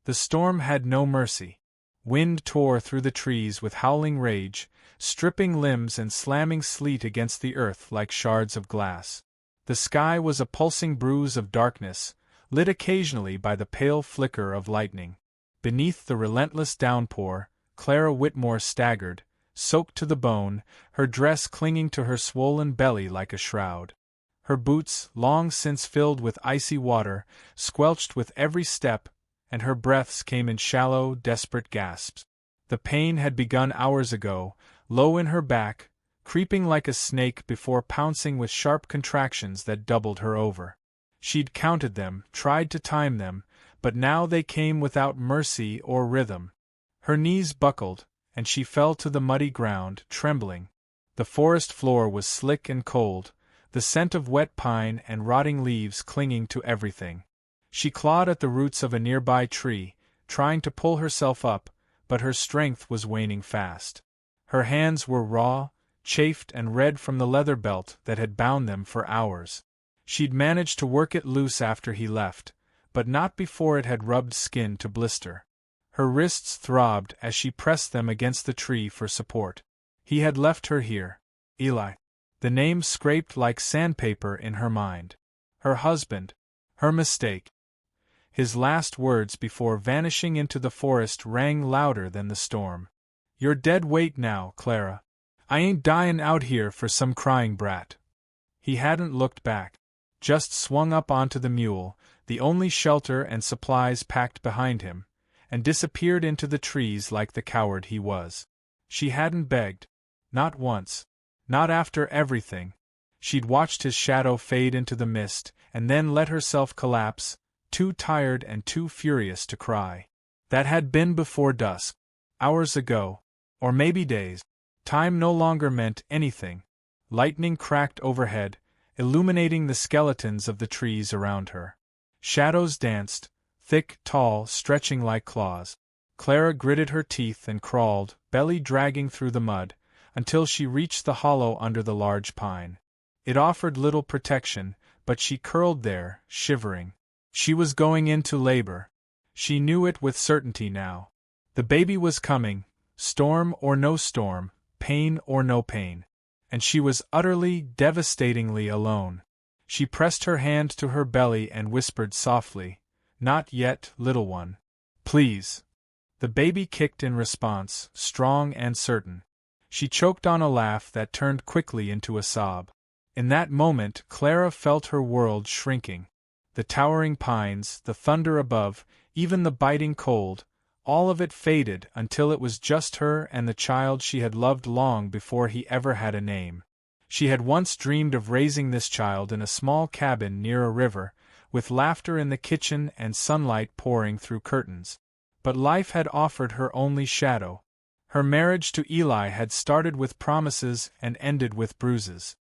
The storm had no mercy. Wind tore through the trees with howling rage, stripping limbs and slamming sleet against the earth like shards of glass. The sky was a pulsing bruise of darkness, lit occasionally by the pale flicker of lightning. Beneath the relentless downpour, Clara Whitmore staggered, soaked to the bone, her dress clinging to her swollen belly like a shroud. Her boots, long since filled with icy water, squelched with every step, and her breaths came in shallow, desperate gasps. The pain had begun hours ago, low in her back, creeping like a snake before pouncing with sharp contractions that doubled her over. She'd counted them, tried to time them, but now they came without mercy or rhythm. Her knees buckled, and she fell to the muddy ground, trembling. The forest floor was slick and cold, the scent of wet pine and rotting leaves clinging to everything. She clawed at the roots of a nearby tree, trying to pull herself up, but her strength was waning fast. Her hands were raw, chafed and red from the leather belt that had bound them for hours. She'd managed to work it loose after he left, but not before it had rubbed skin to blister. Her wrists throbbed as she pressed them against the tree for support. He had left her here. Eli. The name scraped like sandpaper in her mind. Her husband. Her mistake. His last words before vanishing into the forest rang louder than the storm. "You're dead weight now, Clara. I ain't dyin' out here for some crying brat." He hadn't looked back. Just swung up onto the mule, the only shelter and supplies packed behind him, and disappeared into the trees like the coward he was. She hadn't begged. Not once. Not after everything. She'd watched his shadow fade into the mist, and then let herself collapse, too tired and too furious to cry. That had been before dusk. Hours ago. Or maybe days. Time no longer meant anything. Lightning cracked overhead, illuminating the skeletons of the trees around her. Shadows danced, thick, tall, stretching like claws. Clara gritted her teeth and crawled, belly dragging through the mud, until she reached the hollow under the large pine. It offered little protection, but she curled there, shivering. She was going into labor. She knew it with certainty now. The baby was coming, storm or no storm, pain or no pain. And she was utterly, devastatingly alone. She pressed her hand to her belly and whispered softly, "Not yet, little one. Please." The baby kicked in response, strong and certain. She choked on a laugh that turned quickly into a sob. In that moment Clara felt her world shrinking. The towering pines, the thunder above, even the biting cold, all of it faded until it was just her and the child she had loved long before he ever had a name. She had once dreamed of raising this child in a small cabin near a river, with laughter in the kitchen and sunlight pouring through curtains. But life had offered her only shadow. Her marriage to Eli had started with promises and ended with bruises.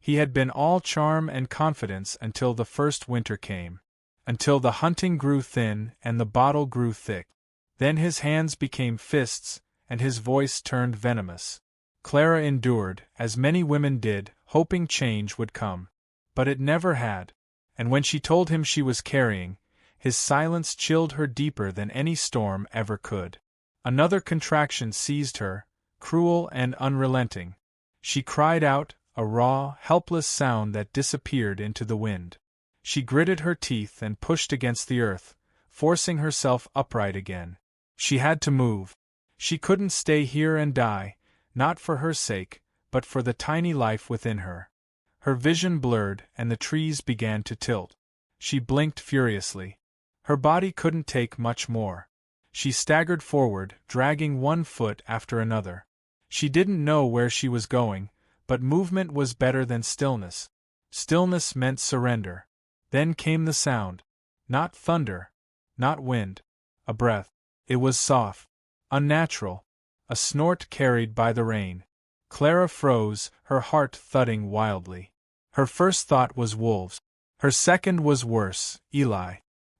He had been all charm and confidence until the first winter came. Until the hunting grew thin and the bottle grew thick. Then his hands became fists, and his voice turned venomous. Clara endured, as many women did, hoping change would come. But it never had. And when she told him she was carrying, his silence chilled her deeper than any storm ever could. Another contraction seized her, cruel and unrelenting. She cried out, a raw, helpless sound that disappeared into the wind. She gritted her teeth and pushed against the earth, forcing herself upright again. She had to move. She couldn't stay here and die, not for her sake, but for the tiny life within her. Her vision blurred, and the trees began to tilt. She blinked furiously. Her body couldn't take much more. She staggered forward, dragging one foot after another. She didn't know where she was going, but movement was better than stillness. Stillness meant surrender. Then came the sound. Not thunder. Not wind. A breath. It was soft. Unnatural. A snort carried by the rain. Clara froze, her heart thudding wildly. Her first thought was wolves. Her second was worse, Eli.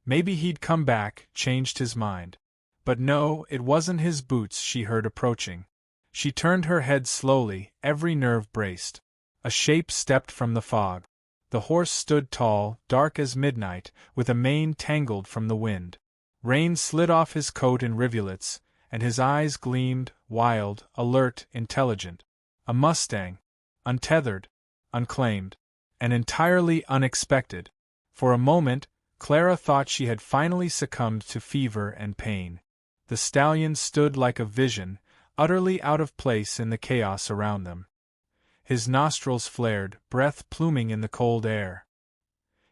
Maybe he'd come back, changed his mind. But no, it wasn't his boots she heard approaching. She turned her head slowly, every nerve braced. A shape stepped from the fog. The horse stood tall, dark as midnight, with a mane tangled from the wind. Rain slid off his coat in rivulets, and his eyes gleamed, wild, alert, intelligent. A Mustang. Untethered. Unclaimed. And entirely unexpected. For a moment, Clara thought she had finally succumbed to fever and pain. The stallion stood like a vision, utterly out of place in the chaos around them. His nostrils flared, breath pluming in the cold air.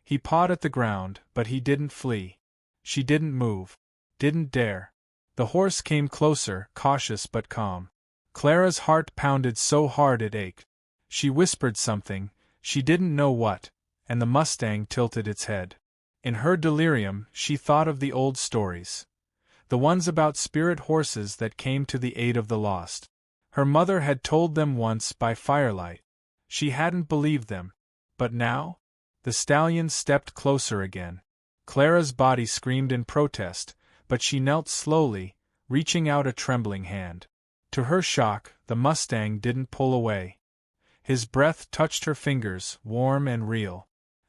He pawed at the ground, but he didn't flee. She didn't move. Didn't dare. The horse came closer, cautious but calm. Clara's heart pounded so hard it ached. She whispered something, she didn't know what, and the Mustang tilted its head. In her delirium, she thought of the old stories. The ones about spirit horses that came to the aid of the lost. Her mother had told them once by firelight. She hadn't believed them. But now? The stallion stepped closer again. Clara's body screamed in protest, but she knelt slowly, reaching out a trembling hand. To her shock, the Mustang didn't pull away. His breath touched her fingers, warm and real.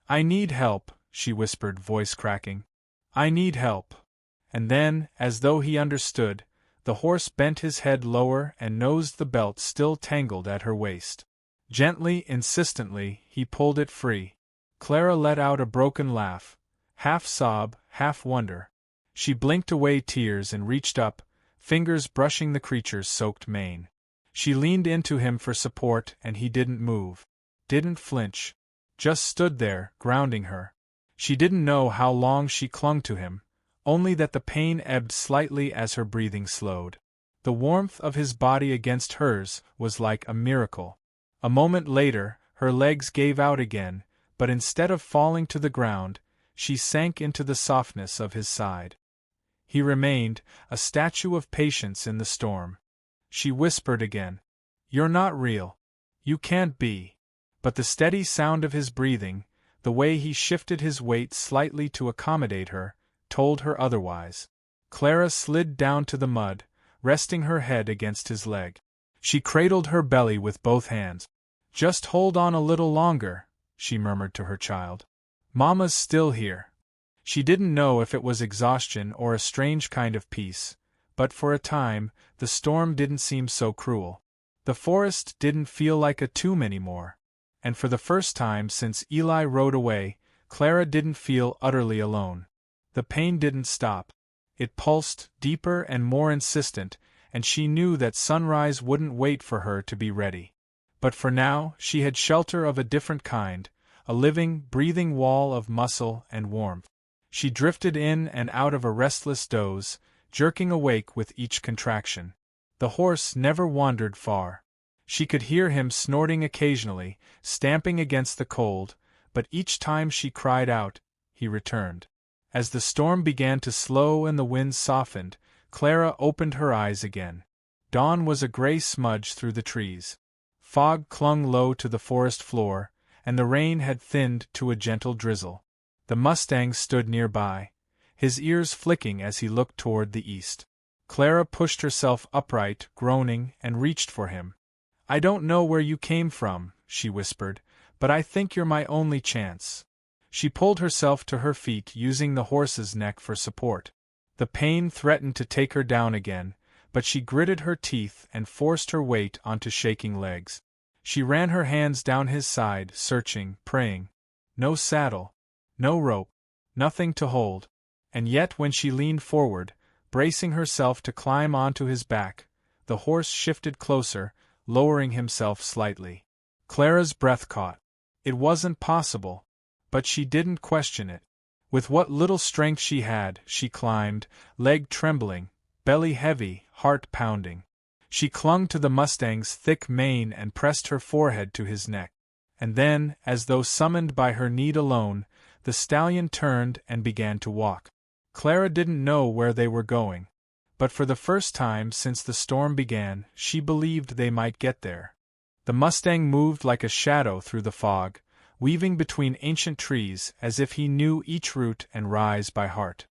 "I need help," she whispered, voice cracking. "I need help." And then, as though he understood, the horse bent his head lower and nosed the belt still tangled at her waist. Gently, insistently, he pulled it free. Clara let out a broken laugh, half sob, half wonder. She blinked away tears and reached up, fingers brushing the creature's soaked mane. She leaned into him for support and he didn't move. Didn't flinch. Just stood there, grounding her. She didn't know how long she clung to him, only that the pain ebbed slightly as her breathing slowed. The warmth of his body against hers was like a miracle. A moment later, her legs gave out again, but instead of falling to the ground, she sank into the softness of his side. He remained, a statue of patience in the storm. She whispered again, "You're not real. You can't be." But the steady sound of his breathing, the way he shifted his weight slightly to accommodate her, told her otherwise. Clara slid down to the mud, resting her head against his leg. She cradled her belly with both hands. "Just hold on a little longer," she murmured to her child. "Mama's still here." She didn't know if it was exhaustion or a strange kind of peace, but for a time, the storm didn't seem so cruel. The forest didn't feel like a tomb anymore. And for the first time since Eli rode away, Clara didn't feel utterly alone. The pain didn't stop. It pulsed, deeper and more insistent, and she knew that sunrise wouldn't wait for her to be ready. But for now, she had shelter of a different kind, a living, breathing wall of muscle and warmth. She drifted in and out of a restless doze, jerking awake with each contraction. The horse never wandered far. She could hear him snorting occasionally, stamping against the cold, but each time she cried out, he returned. As the storm began to slow and the wind softened, Clara opened her eyes again. Dawn was a gray smudge through the trees. Fog clung low to the forest floor, and the rain had thinned to a gentle drizzle. The Mustang stood nearby, his ears flicking as he looked toward the east. Clara pushed herself upright, groaning, and reached for him. "I don't know where you came from," she whispered, "but I think you're my only chance." She pulled herself to her feet, using the horse's neck for support. The pain threatened to take her down again, but she gritted her teeth and forced her weight onto shaking legs. She ran her hands down his side, searching, praying. No saddle. No rope. Nothing to hold. And yet when she leaned forward, bracing herself to climb onto his back, the horse shifted closer, lowering himself slightly. Clara's breath caught. It wasn't possible. But she didn't question it. With what little strength she had, she climbed, leg trembling, belly heavy, heart pounding. She clung to the Mustang's thick mane and pressed her forehead to his neck. And then, as though summoned by her need alone, the stallion turned and began to walk. Clara didn't know where they were going. But for the first time since the storm began, she believed they might get there. The Mustang moved like a shadow through the fog, weaving between ancient trees as if he knew each root and rise by heart.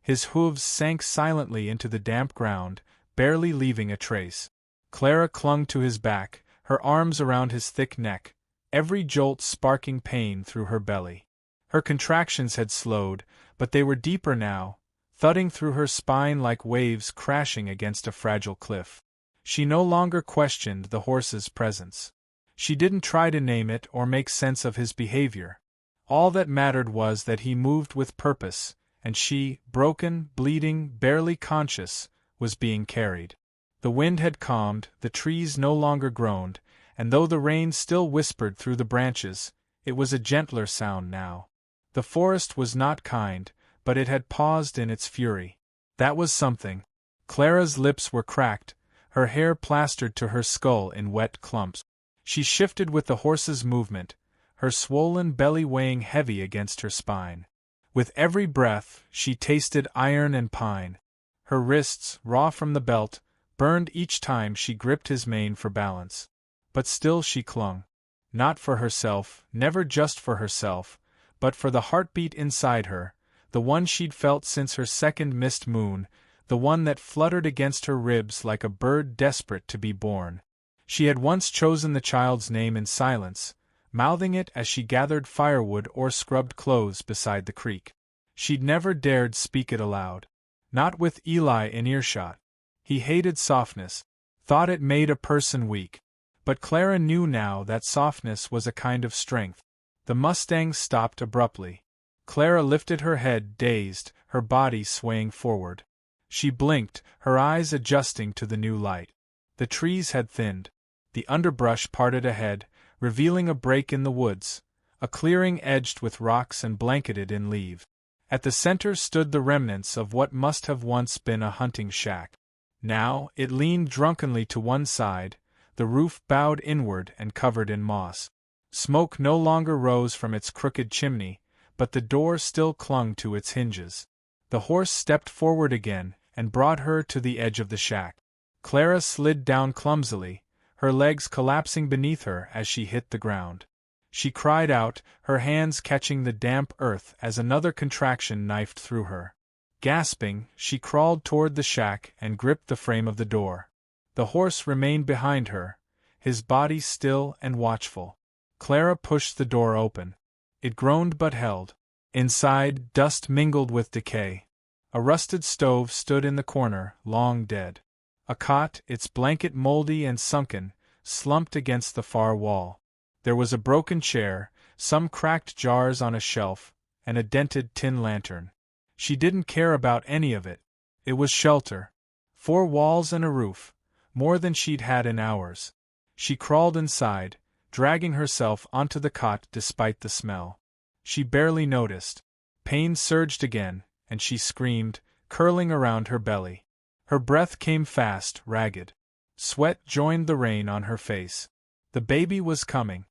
His hooves sank silently into the damp ground, barely leaving a trace. Clara clung to his back, her arms around his thick neck, every jolt sparking pain through her belly. Her contractions had slowed, but they were deeper now, thudding through her spine like waves crashing against a fragile cliff. She no longer questioned the horse's presence. She didn't try to name it or make sense of his behavior. All that mattered was that he moved with purpose, and she, broken, bleeding, barely conscious, was being carried. The wind had calmed, the trees no longer groaned, and though the rain still whispered through the branches, it was a gentler sound now. The forest was not kind, but it had paused in its fury. That was something. Clara's lips were cracked, her hair plastered to her skull in wet clumps. She shifted with the horse's movement, her swollen belly weighing heavy against her spine. With every breath, she tasted iron and pine. Her wrists, raw from the belt, burned each time she gripped his mane for balance. But still she clung. Not for herself, never just for herself, but for the heartbeat inside her, the one she'd felt since her second missed moon, the one that fluttered against her ribs like a bird desperate to be born. She had once chosen the child's name in silence, mouthing it as she gathered firewood or scrubbed clothes beside the creek. She'd never dared speak it aloud. Not with Eli in earshot. He hated softness, thought it made a person weak. But Clara knew now that softness was a kind of strength. The Mustang stopped abruptly. Clara lifted her head, dazed, her body swaying forward. She blinked, her eyes adjusting to the new light. The trees had thinned. The underbrush parted ahead, revealing a break in the woods, a clearing edged with rocks and blanketed in leaves. At the center stood the remnants of what must have once been a hunting shack. Now, it leaned drunkenly to one side, the roof bowed inward and covered in moss. Smoke no longer rose from its crooked chimney, but the door still clung to its hinges. The horse stepped forward again and brought her to the edge of the shack. Clara slid down clumsily, her legs collapsing beneath her as she hit the ground. She cried out, her hands catching the damp earth as another contraction knifed through her. Gasping, she crawled toward the shack and gripped the frame of the door. The horse remained behind her, his body still and watchful. Clara pushed the door open. It groaned but held. Inside, dust mingled with decay. A rusted stove stood in the corner, long dead. A cot, its blanket moldy and sunken, slumped against the far wall. There was a broken chair, some cracked jars on a shelf, and a dented tin lantern. She didn't care about any of it. It was shelter. 4 walls and a roof, more than she'd had in hours. She crawled inside, dragging herself onto the cot despite the smell. She barely noticed. Pain surged again, and she screamed, curling around her belly. Her breath came fast, ragged. Sweat joined the rain on her face. The baby was coming.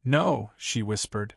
No, she whispered.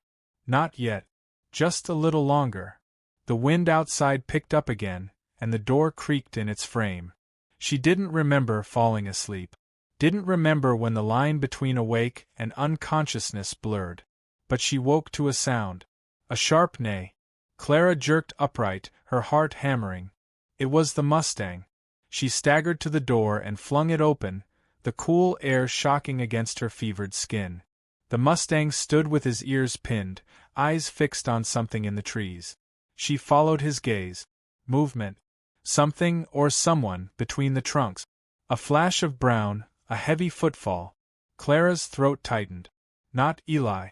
Not yet. Just a little longer. The wind outside picked up again, and the door creaked in its frame. She didn't remember falling asleep. Didn't remember when the line between awake and unconsciousness blurred. But she woke to a sound. A sharp neigh. Clara jerked upright, her heart hammering. It was the Mustang. She staggered to the door and flung it open, the cool air shocking against her fevered skin. The Mustang stood with his ears pinned, eyes fixed on something in the trees. She followed his gaze. Movement. Something or someone between the trunks. A flash of brown, a heavy footfall. Clara's throat tightened. Not Eli.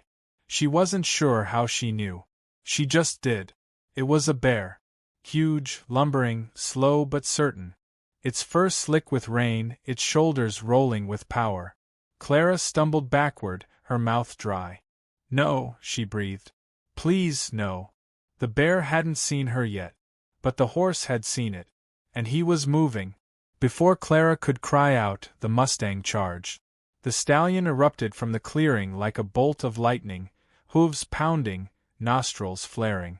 She wasn't sure how she knew. She just did. It was a bear. Huge, lumbering, slow but certain. Its fur slick with rain, its shoulders rolling with power. Clara stumbled backward, her mouth dry. No, she breathed. Please, no. The bear hadn't seen her yet. But the horse had seen it. And he was moving. Before Clara could cry out, the Mustang charged. The stallion erupted from the clearing like a bolt of lightning, hooves pounding, nostrils flaring.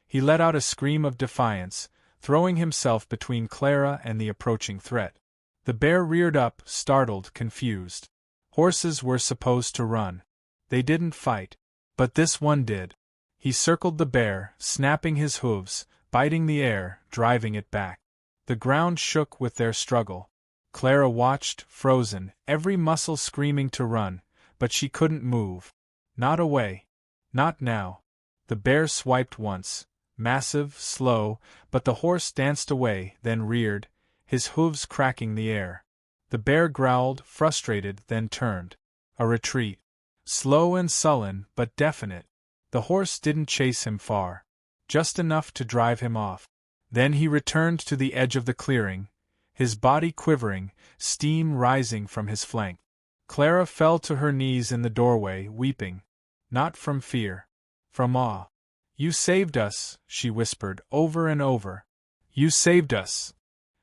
He let out a scream of defiance, throwing himself between Clara and the approaching threat. The bear reared up, startled, confused. Horses were supposed to run. They didn't fight. But this one did. He circled the bear, snapping his hooves, biting the air, driving it back. The ground shook with their struggle. Clara watched, frozen, every muscle screaming to run, but she couldn't move. Not away. Not now. The bear swiped once, massive, slow, but the horse danced away, then reared, his hooves cracking the air. The bear growled, frustrated, then turned. A retreat. Slow and sullen, but definite. The horse didn't chase him far. Just enough to drive him off. Then he returned to the edge of the clearing, his body quivering, steam rising from his flank. Clara fell to her knees in the doorway, weeping. Not from fear. From awe. "You saved us," she whispered over and over. "You saved us."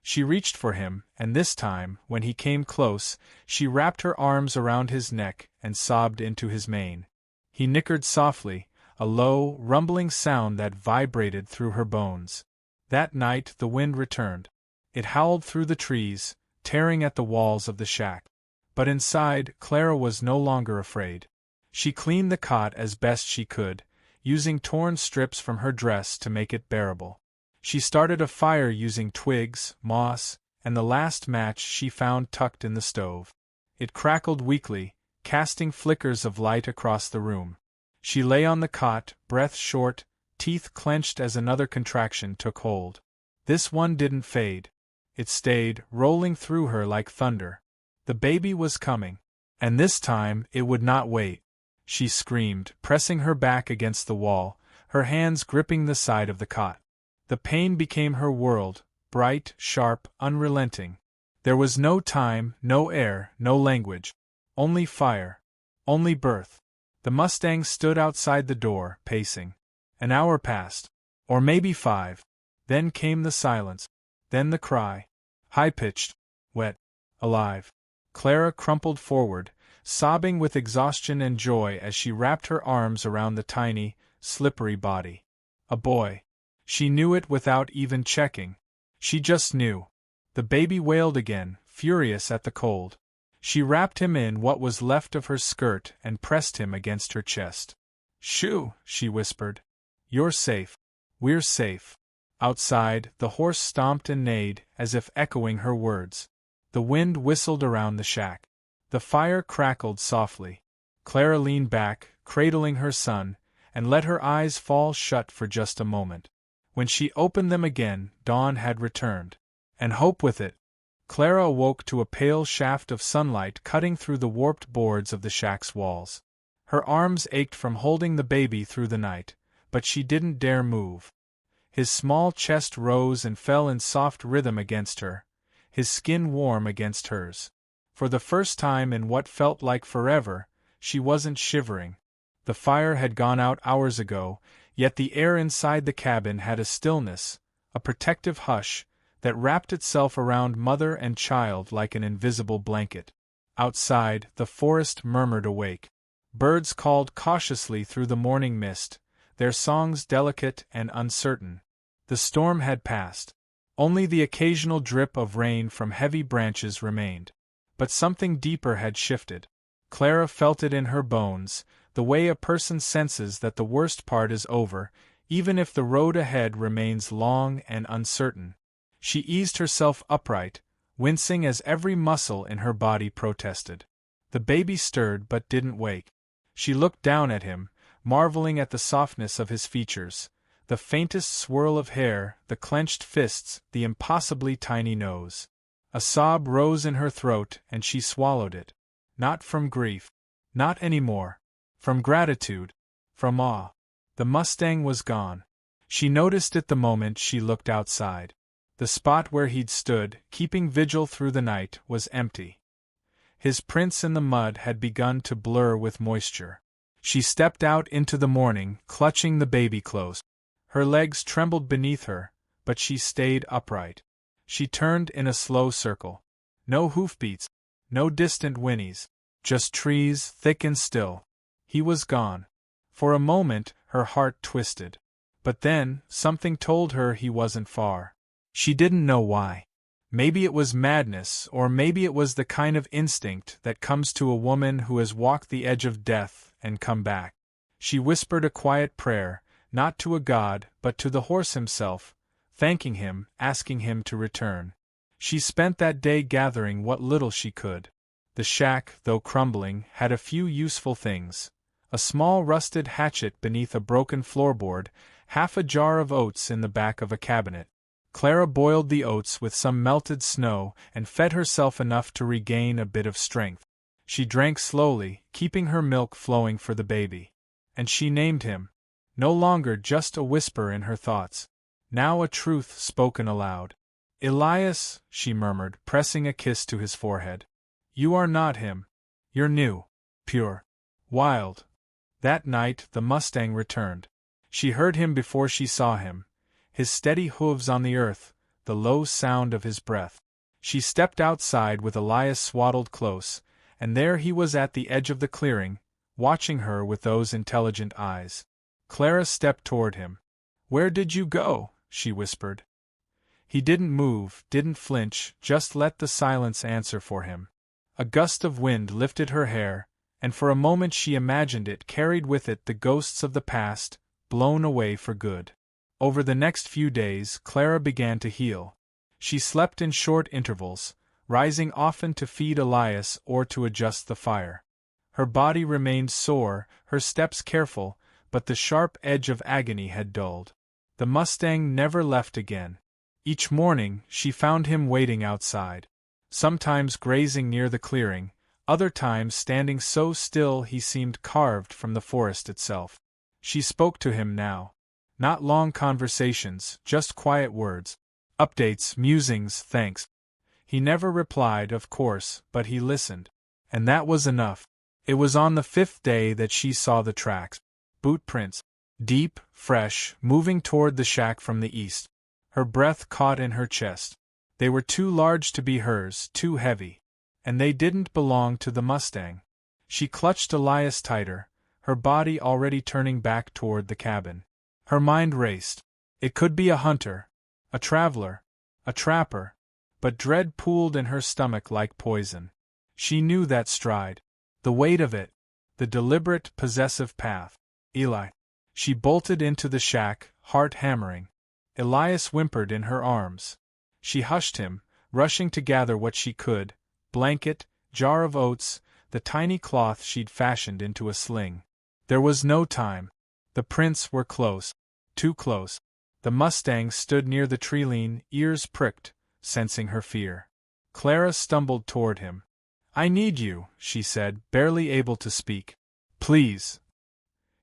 She reached for him, and this time, when he came close, she wrapped her arms around his neck and sobbed into his mane. He nickered softly, a low, rumbling sound that vibrated through her bones. That night the wind returned. It howled through the trees, tearing at the walls of the shack. But inside, Clara was no longer afraid. She cleaned the cot as best she could, using torn strips from her dress to make it bearable. She started a fire using twigs, moss, and the last match she found tucked in the stove. It crackled weakly, casting flickers of light across the room. She lay on the cot, breath short, teeth clenched as another contraction took hold. This one didn't fade. It stayed, rolling through her like thunder. The baby was coming. And this time, it would not wait. She screamed, pressing her back against the wall, her hands gripping the side of the cot. The pain became her world, bright, sharp, unrelenting. There was no time, no air, no language. Only fire. Only birth. The Mustang stood outside the door, pacing. An hour passed. Or maybe 5. Then came the silence. Then the cry. High-pitched. Wet. Alive. Clara crumpled forward, sobbing with exhaustion and joy as she wrapped her arms around the tiny, slippery body. A boy. She knew it without even checking. She just knew. The baby wailed again, furious at the cold. She wrapped him in what was left of her skirt and pressed him against her chest. "Shoo," she whispered. "You're safe. We're safe." Outside, the horse stomped and neighed, as if echoing her words. The wind whistled around the shack. The fire crackled softly. Clara leaned back, cradling her son, and let her eyes fall shut for just a moment. When she opened them again, dawn had returned. And hope with it. Clara awoke to a pale shaft of sunlight cutting through the warped boards of the shack's walls. Her arms ached from holding the baby through the night, but she didn't dare move. His small chest rose and fell in soft rhythm against her, his skin warm against hers. For the first time in what felt like forever, she wasn't shivering. The fire had gone out hours ago, yet the air inside the cabin had a stillness, a protective hush, that wrapped itself around mother and child like an invisible blanket. Outside, the forest murmured awake. Birds called cautiously through the morning mist, their songs delicate and uncertain. The storm had passed. Only the occasional drip of rain from heavy branches remained. But something deeper had shifted. Clara felt it in her bones, the way a person senses that the worst part is over, even if the road ahead remains long and uncertain. She eased herself upright, wincing as every muscle in her body protested. The baby stirred but didn't wake. She looked down at him, marveling at the softness of his features, the faintest swirl of hair, the clenched fists, the impossibly tiny nose. A sob rose in her throat and she swallowed it. Not from grief. Not anymore. From gratitude. From awe. The Mustang was gone. She noticed it the moment she looked outside. The spot where he'd stood, keeping vigil through the night, was empty. His prints in the mud had begun to blur with moisture. She stepped out into the morning, clutching the baby close. Her legs trembled beneath her, but she stayed upright. She turned in a slow circle. No hoofbeats, no distant whinnies, just trees, thick and still. He was gone. For a moment, her heart twisted. But then, something told her he wasn't far. She didn't know why. Maybe it was madness, or maybe it was the kind of instinct that comes to a woman who has walked the edge of death and come back. She whispered a quiet prayer, not to a god, but to the horse himself, thanking him, asking him to return. She spent that day gathering what little she could. The shack, though crumbling, had a few useful things. A small rusted hatchet beneath a broken floorboard, half a jar of oats in the back of a cabinet. Clara boiled the oats with some melted snow and fed herself enough to regain a bit of strength. She drank slowly, keeping her milk flowing for the baby. And she named him. No longer just a whisper in her thoughts. Now a truth spoken aloud. Elias, she murmured, pressing a kiss to his forehead. You are not him. You're new. Pure. Wild. That night the Mustang returned. She heard him before she saw him. His steady hooves on the earth, the low sound of his breath. She stepped outside with Elias swaddled close, and there he was at the edge of the clearing, watching her with those intelligent eyes. Clara stepped toward him. Where did you go? She whispered. He didn't move, didn't flinch, just let the silence answer for him. A gust of wind lifted her hair, and for a moment she imagined it carried with it the ghosts of the past, blown away for good. Over the next few days, Clara began to heal. She slept in short intervals, rising often to feed Elias or to adjust the fire. Her body remained sore, her steps careful, but the sharp edge of agony had dulled. The Mustang never left again. Each morning, she found him waiting outside. Sometimes grazing near the clearing, other times standing so still he seemed carved from the forest itself. She spoke to him now. Not long conversations, just quiet words. Updates, musings, thanks. He never replied, of course, but he listened. And that was enough. It was on the 5th day that she saw the tracks. Boot prints. Deep, fresh, moving toward the shack from the east. Her breath caught in her chest. They were too large to be hers, too heavy. And they didn't belong to the Mustang. She clutched Elias tighter, her body already turning back toward the cabin. Her mind raced. It could be a hunter, a traveler, a trapper, but dread pooled in her stomach like poison. She knew that stride, the weight of it, the deliberate, possessive path. Eli. She bolted into the shack, heart hammering. Elias whimpered in her arms. She hushed him, rushing to gather what she could, blanket, jar of oats, the tiny cloth she'd fashioned into a sling. There was no time. The prints were close. Too close. The Mustang stood near the treeline, ears pricked, sensing her fear. Clara stumbled toward him. I need you, she said, barely able to speak. Please.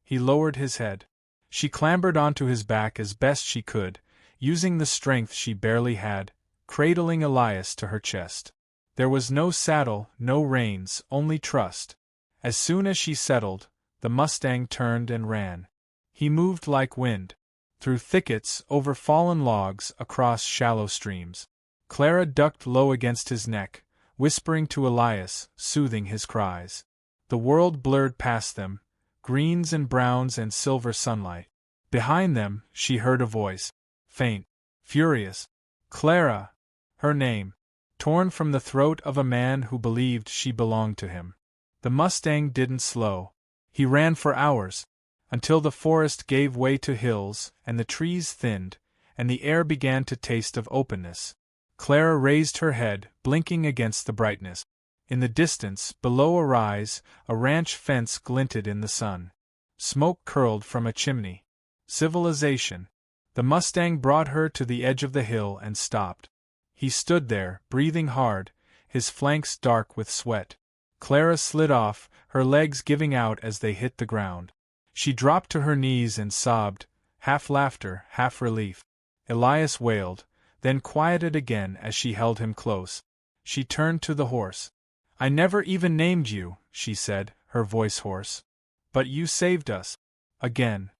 He lowered his head. She clambered onto his back as best she could, using the strength she barely had, cradling Elias to her chest. There was no saddle, no reins, only trust. As soon as she settled, the Mustang turned and ran. He moved like wind. Through thickets, over fallen logs, across shallow streams. Clara ducked low against his neck, whispering to Elias, soothing his cries. The world blurred past them, greens and browns and silver sunlight. Behind them, she heard a voice. Faint. Furious. Clara! Her name. Torn from the throat of a man who believed she belonged to him. The Mustang didn't slow. He ran for hours, until the forest gave way to hills, and the trees thinned, and the air began to taste of openness. Clara raised her head, blinking against the brightness. In the distance, below a rise, a ranch fence glinted in the sun. Smoke curled from a chimney. Civilization. The Mustang brought her to the edge of the hill and stopped. He stood there, breathing hard, his flanks dark with sweat. Clara slid off, her legs giving out as they hit the ground. She dropped to her knees and sobbed, half laughter, half relief. Elias wailed, then quieted again as she held him close. She turned to the horse. I never even named you, she said, her voice hoarse. But you saved us. Again.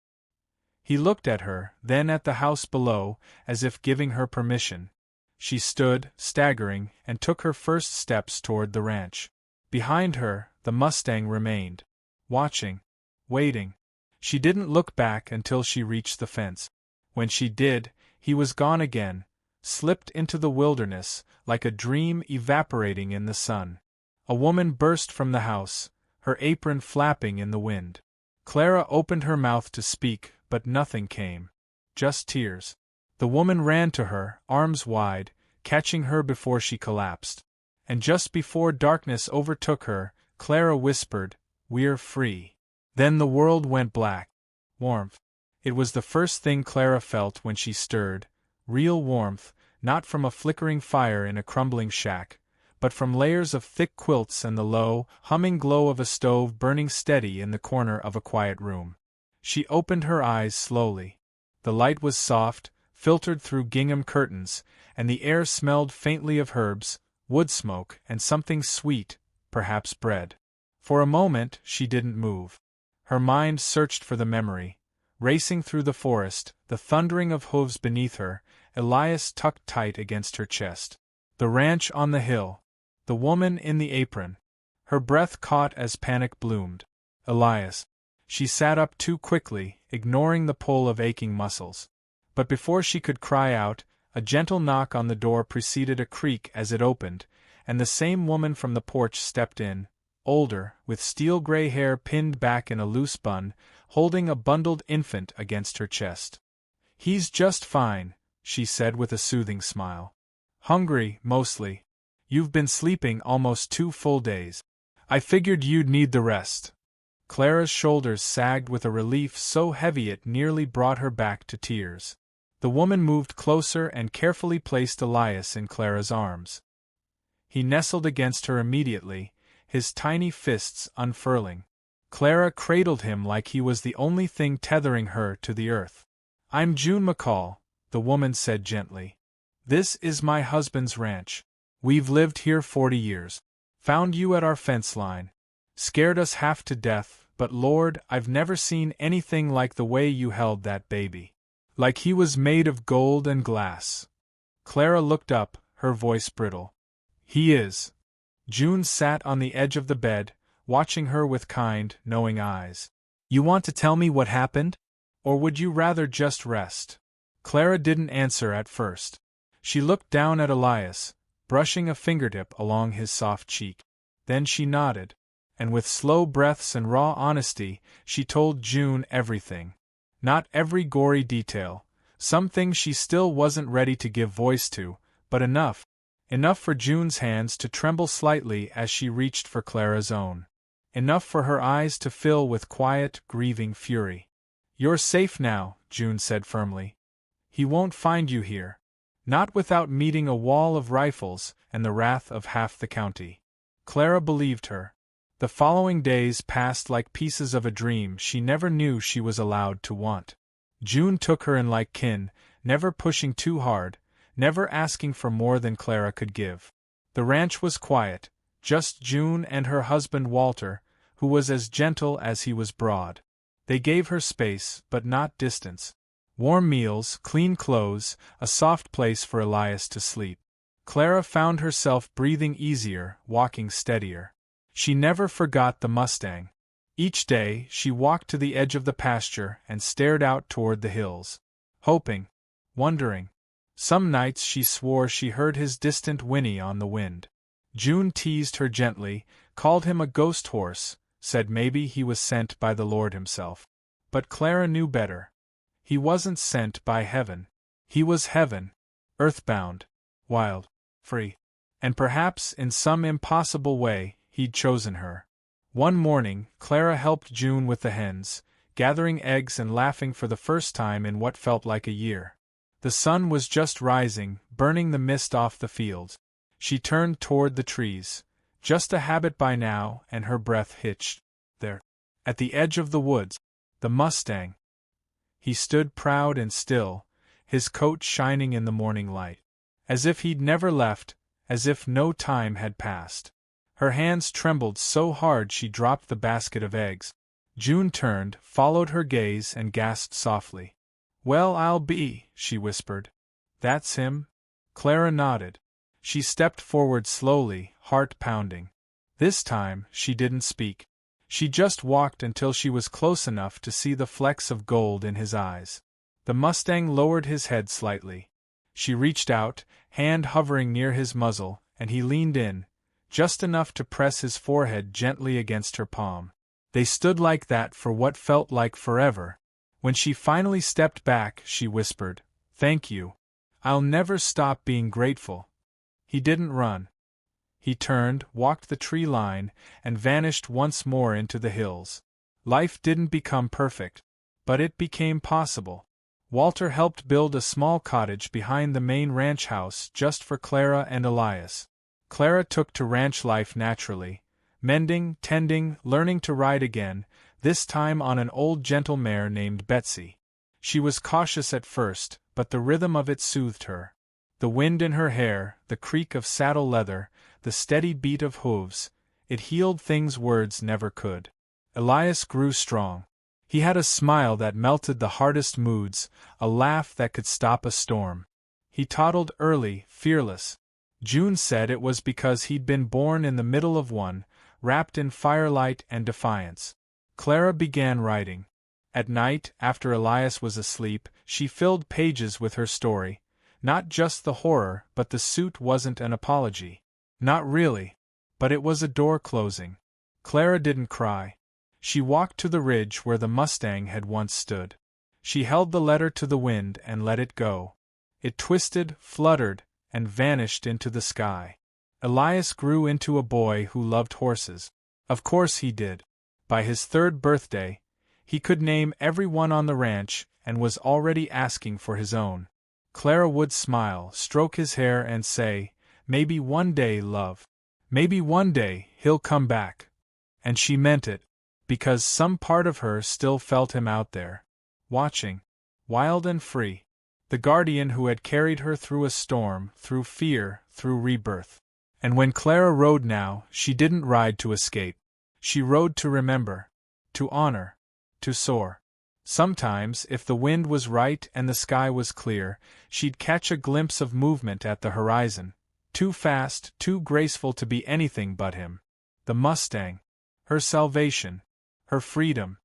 He looked at her, then at the house below, as if giving her permission. She stood, staggering, and took her first steps toward the ranch. Behind her, the Mustang remained. Watching. Waiting. She didn't look back until she reached the fence. When she did, he was gone again, slipped into the wilderness, like a dream evaporating in the sun. A woman burst from the house, her apron flapping in the wind. Clara opened her mouth to speak, but nothing came. Just tears. The woman ran to her, arms wide, catching her before she collapsed. And just before darkness overtook her, Clara whispered, "We're free." Then the world went black. Warmth. It was the first thing Clara felt when she stirred, real warmth, not from a flickering fire in a crumbling shack, but from layers of thick quilts and the low, humming glow of a stove burning steady in the corner of a quiet room. She opened her eyes slowly. The light was soft, filtered through gingham curtains, and the air smelled faintly of herbs, wood smoke, and something sweet, perhaps bread. For a moment she didn't move. Her mind searched for the memory. Racing through the forest, the thundering of hooves beneath her, Elias tucked tight against her chest. The ranch on the hill. The woman in the apron. Her breath caught as panic bloomed. Elias. She sat up too quickly, ignoring the pull of aching muscles. But before she could cry out, a gentle knock on the door preceded a creak as it opened, and the same woman from the porch stepped in, older, with steel-gray hair pinned back in a loose bun, holding a bundled infant against her chest. "He's just fine," she said with a soothing smile. "Hungry, mostly. You've been sleeping almost 2 full days. I figured you'd need the rest." Clara's shoulders sagged with a relief so heavy it nearly brought her back to tears. The woman moved closer and carefully placed Elias in Clara's arms. He nestled against her immediately, his tiny fists unfurling. Clara cradled him like he was the only thing tethering her to the earth. "I'm June McCall," the woman said gently. "This is my husband's ranch. We've lived here 40 years. Found you at our fence line. Scared us half to death, but Lord, I've never seen anything like the way you held that baby. Like he was made of gold and glass." Clara looked up, her voice brittle. "He is." June sat on the edge of the bed, watching her with kind, knowing eyes. "You want to tell me what happened? Or would you rather just rest?" Clara didn't answer at first. She looked down at Elias, brushing a fingertip along his soft cheek. Then she nodded, and with slow breaths and raw honesty, she told June everything. Not every gory detail, some things she still wasn't ready to give voice to, but enough for June's hands to tremble slightly as she reached for Clara's own. Enough for her eyes to fill with quiet, grieving fury. "You're safe now," June said firmly. "He won't find you here. Not without meeting a wall of rifles and the wrath of half the county." Clara believed her. The following days passed like pieces of a dream she never knew she was allowed to want. June took her in like kin, never pushing too hard, never asking for more than Clara could give. The ranch was quiet, just June and her husband Walter, who was as gentle as he was broad. They gave her space, but not distance. Warm meals, clean clothes, a soft place for Elias to sleep. Clara found herself breathing easier, walking steadier. She never forgot the Mustang. Each day, she walked to the edge of the pasture and stared out toward the hills. Hoping. Wondering. Some nights she swore she heard his distant whinny on the wind. June teased her gently, called him a ghost horse, said maybe he was sent by the Lord himself. But Clara knew better. He wasn't sent by heaven. He was heaven. Earthbound. Wild. Free. And perhaps, in some impossible way, he'd chosen her. One morning, Clara helped June with the hens, gathering eggs and laughing for the first time in what felt like a year. The sun was just rising, burning the mist off the fields. She turned toward the trees. Just a habit by now, and her breath hitched. There. At the edge of the woods. The Mustang. He stood proud and still, his coat shining in the morning light. As if he'd never left, as if no time had passed. Her hands trembled so hard she dropped the basket of eggs. June turned, followed her gaze and gasped softly. "Well, I'll be," she whispered. "That's him?" Clara nodded. She stepped forward slowly, heart pounding. This time, she didn't speak. She just walked until she was close enough to see the flecks of gold in his eyes. The Mustang lowered his head slightly. She reached out, hand hovering near his muzzle, and he leaned in, just enough to press his forehead gently against her palm. They stood like that for what felt like forever. When she finally stepped back, she whispered, "Thank you. I'll never stop being grateful." He didn't run. He turned, walked the tree line, and vanished once more into the hills. Life didn't become perfect. But it became possible. Walter helped build a small cottage behind the main ranch house just for Clara and Elias. Clara took to ranch life naturally, mending, tending, learning to ride again, this time on an old gentle mare named Betsy. She was cautious at first, but the rhythm of it soothed her. The wind in her hair, the creak of saddle leather, the steady beat of hooves, it healed things words never could. Elias grew strong. He had a smile that melted the hardest moods, a laugh that could stop a storm. He toddled early, fearless. June said it was because he'd been born in the middle of one, wrapped in firelight and defiance. Clara began writing. At night, after Elias was asleep, she filled pages with her story. Not just the horror, but the suit wasn't an apology. Not really. But it was a door closing. Clara didn't cry. She walked to the ridge where the Mustang had once stood. She held the letter to the wind and let it go. It twisted, fluttered, and vanished into the sky. Elias grew into a boy who loved horses. Of course he did. By his 3rd birthday, he could name every one on the ranch and was already asking for his own. Clara would smile, stroke his hair and say, "Maybe one day, love. Maybe one day, he'll come back." And she meant it, because some part of her still felt him out there, watching, wild and free, the guardian who had carried her through a storm, through fear, through rebirth. And when Clara rode now, she didn't ride to escape. She rode to remember, to honor, to soar. Sometimes, if the wind was right and the sky was clear, she'd catch a glimpse of movement at the horizon, too fast, too graceful to be anything but him. The Mustang. Her salvation. Her freedom.